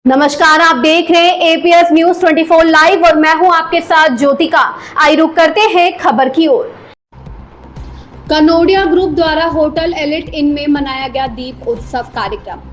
नमस्कार, आप देख रहे हैं एपीएस न्यूज 24 लाइव और मैं हूं आपके साथ ज्योतिका। आइए रुक करते हैं खबर की ओर। कनोडिया ग्रुप द्वारा होटल एलिट इन में मनाया गया दीप उत्सव कार्यक्रम।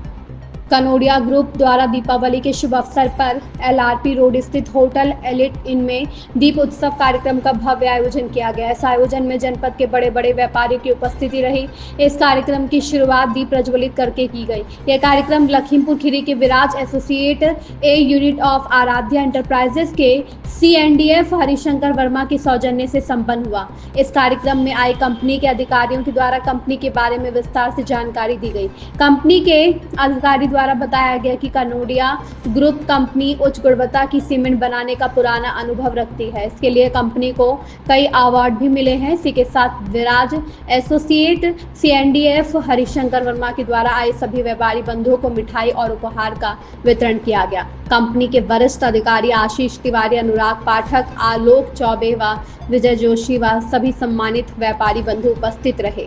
कनोडिया ग्रुप द्वारा दीपावली के शुभ अवसर पर एलआरपी रोड स्थित होटल एलिट इन में दीप उत्सव कार्यक्रम का भव्य आयोजन किया गया। इस आयोजन में जनपद के बड़े बड़े व्यापारियों की उपस्थिति रही। इस कार्यक्रम की शुरुआत दीप प्रज्वलित करके की गई। यह कार्यक्रम लखीमपुर खीरी के Viraj associate a unit of Aradhya enterprises के CNDF हरिशंकर वर्मा के सौजन्य से संपन्न हुआ। इस कार्यक्रम में आए कंपनी के अधिकारियों के द्वारा कंपनी के बारे में विस्तार से जानकारी दी गई। कंपनी के अधिकारी द्वारा बताया गया कि कनोडिया ग्रुप कंपनी उच्च गुणवत्ता की सीमेंट बनाने का पुराना अनुभव रखती है। इसके लिए कंपनी को कई अवार्ड भी मिले हैं। इसी के साथ विराज एसोसिएट CNDF हरिशंकर वर्मा के द्वारा आए सभी व्यापारी बंधुओं को मिठाई और उपहार का वितरण किया गया। कंपनी के वरिष्ठ अधिकारी आशीष तिवारी, अनुराग पाठक, आलोक चौबे व विजय जोशी व सभी सम्मानित व्यापारी बंधु उपस्थित रहे।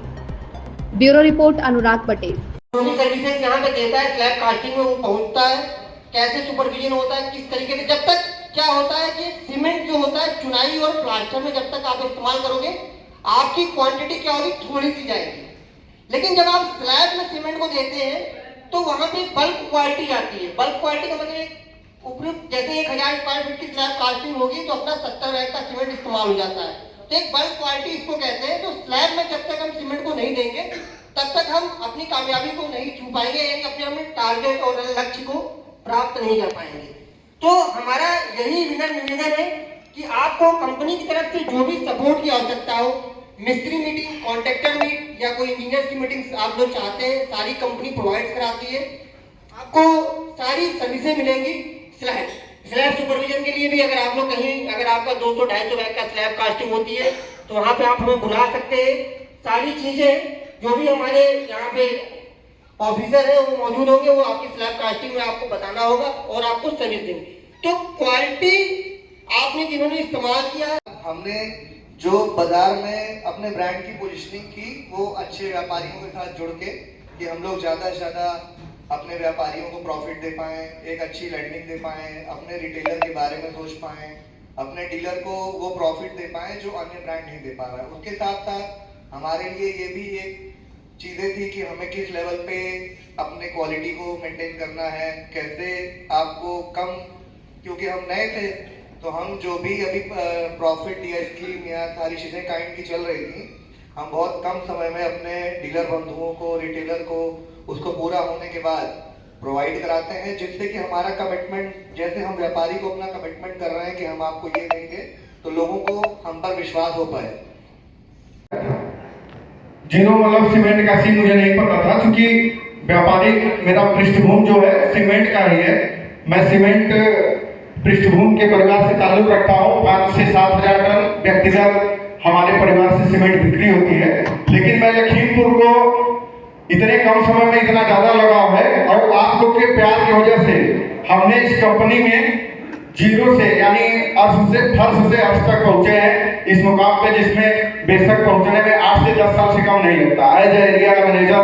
ब्यूरो रिपोर्ट अनुराग पटेल। सर्विसेज यहाँ पे देता है, स्लैब कास्टिंग में वो पहुँचता है, कैसे सुपरविजन होता है, किस तरीके से, जब तक क्या होता है कि सीमेंट जो होता है चुनाई और प्लास्टर में जब तक आप इस्तेमाल करोगे आपकी क्वांटिटी क्या होगी, थोड़ी सी जाएगी। लेकिन जब आप स्लैब में सीमेंट को देते हैं तो वहां पे बल्क क्वालिटी आती है। बल्क क्वालिटी का मतलब उपयुक्त, जैसे 1000 स्क्वायर फीट की स्लैब कास्टिंग होगी तो अपना 70 बैग का सीमेंट इस्तेमाल हो जाता है। तो एक बल्क क्वालिटी इसको कहते हैं। तो स्लैब में जब तक हम सीमेंट को नहीं देंगे तब तक हम अपनी कामयाबी को नहीं छू पाएंगे, यानी अपने टारगेट और लक्ष्य को प्राप्त नहीं कर पाएंगे। तो हमारा यही विनम्र निवेदन है कि आपको कंपनी की तरफ से जो भी सपोर्ट की आवश्यकता हो, मिस्त्री मीटिंग, कॉन्ट्रैक्टर मीट या कोई इंजीनियर की मीटिंग आप जो चाहते हैं, सारी कंपनी प्रोवाइड कराती है। आपको सारी सर्विसें मिलेंगी। स्लैब सुपरविजन के लिए भी अगर आप लोग कहीं, अगर आपका 200-250 बैग का स्लैब कास्टिंग होती है तो वहां पे आप हमें बुला सकते हैं। सारी चीजें जो भी हमारे यहाँ पे ऑफिसर है वो मौजूद होंगे, वो आपकी स्लैब कास्टिंग में आपको बताना होगा और आपको सर्विस देंगे। तो क्वालिटी आपने जिन्होंने इस्तेमाल किया, हमने जो बाजार में अपने ब्रांड की पोजीशनिंग की वो अच्छे व्यापारियों के साथ जुड़ के कि हम लोग ज़्यादा से ज़्यादा अपने व्यापारियों को प्रॉफिट दे पाएँ, एक अच्छी लैंडिंग दे पाएँ, अपने रिटेलर के बारे में सोच पाएँ, अपने डीलर को वो प्रॉफिट दे पाएँ जो अन्य ब्रांड नहीं दे पा रहा है। उसके साथ साथ हमारे लिए ये भी एक चीज़ें थी कि हमें किस लेवल पे अपने क्वालिटी को मेंटेन करना है, कैसे आपको कम, क्योंकि हम नए थे तो हम जो भी अभी प्रॉफिट या स्कीम या सारी चीज़ें काइंड की चल रही थी, हम बहुत कम समय में अपने डीलर बंधुओं को, रिटेलर को उसको पूरा होने के बाद प्रोवाइड कराते हैं, जिससे कि हमारा कमिटमेंट, जैसे हम व्यापारी को अपना कमिटमेंट कर रहे हैं कि हम आपको ये देंगे, तो लोगों को हम पर विश्वास हो पाए। जिन्हों मतलब सीमेंट का सीन मुझे नहीं पता था, क्योंकि व्यापारी मेरा पृष्ठभूमि जो है सीमेंट का ही है। मैं सीमेंट पृष्ठभूमि के परिवार से ताल्लुक रखता हूँ। 5 से 7 हजार टन व्यक्तिगत हमारे परिवार से सीमेंट बिक्री होती है। लेकिन मैं लखीमपुर को इतने कम समय में इतना ज्यादा लगाव है और आप लोग के प्यार की वजह से हमने इस कंपनी में जीरो से, यानी अर्श से अर्श तक पहुंचे हैं इस मुकाम पे, जिसमें बेशक पहुंचने में 8 से 10 साल से कम नहीं लगता। As area manager,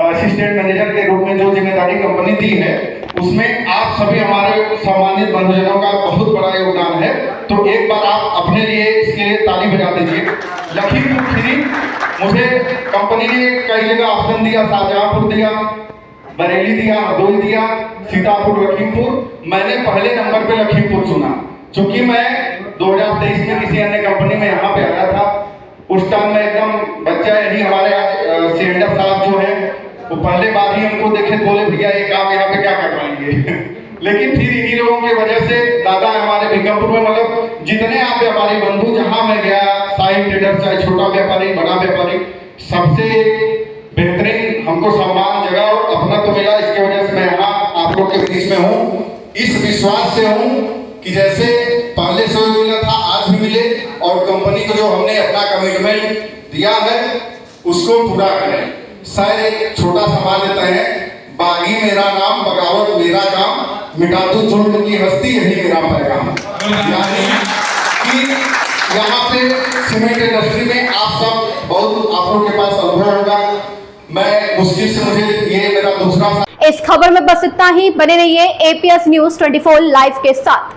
assistant manager के रूप में जो जिम्मेदारी कंपनी दी है उसमें आप सभी हमारे सम्मानित बंधुजनों का बहुत बड़ा योगदान है। तो एक बार आप अपने लिए इसके लिए ताली बजा दीजिए। लखीमपुर खीरी मुझे कंपनी ने कई जगह ऑप्शन दिया, शाहजहांपुर दिया, बरेली दिया, हरदोई दिया, सीतापुर, लखीमपुर। मैंने पहले नंबर पे लखीमपुर चुना, क्योंकि मैं 2023 में किसी अन्य कंपनी में यहाँ पे आया था। उस टाइम में एकदम बच्चा, यही हमारे आज CNDF साहब जो है वो पहले बार ही हमको देखे, बोले भैया एक आप यहाँ पे क्या करवाएंगे लेकिन फिर इन्हीं लोगों की वजह से दादा हमारे भिकमपुर में, मतलब जितने आप व्यापारी बंधु, जहाँ मैं गया, साई ट्रेडर, चाहे छोटा व्यापारी, बड़ा व्यापारी, सबसे बेहतरीन हमको सम्मान जगह और अपना तो मिला। इसकी वजह से मैं यहाँ आप लोग के बीच में हूँ, इस विश्वास से हूँ कि जैसे पहले से मिला था आज भी मिले, और कंपनी को जो हमने अपना कमिटमेंट दिया है उसको पूरा करें। शायद एक छोटा सवाल लेते हैं, बागी मेरा नाम, बगावत मेरा काम, मिटा दूं जुल्म की हस्ती, यही मेरा पैगाम। यानी कि यहाँ पे सीमेंट इंडस्ट्री में आप सब बहुत, आप लोगों के पास अनुभव होगा। मैं मुश्किल से, मुझे ये मेरा दूसरा इस खबर में बस इतना ही। बने रहिए APS News 24 लाइव के साथ।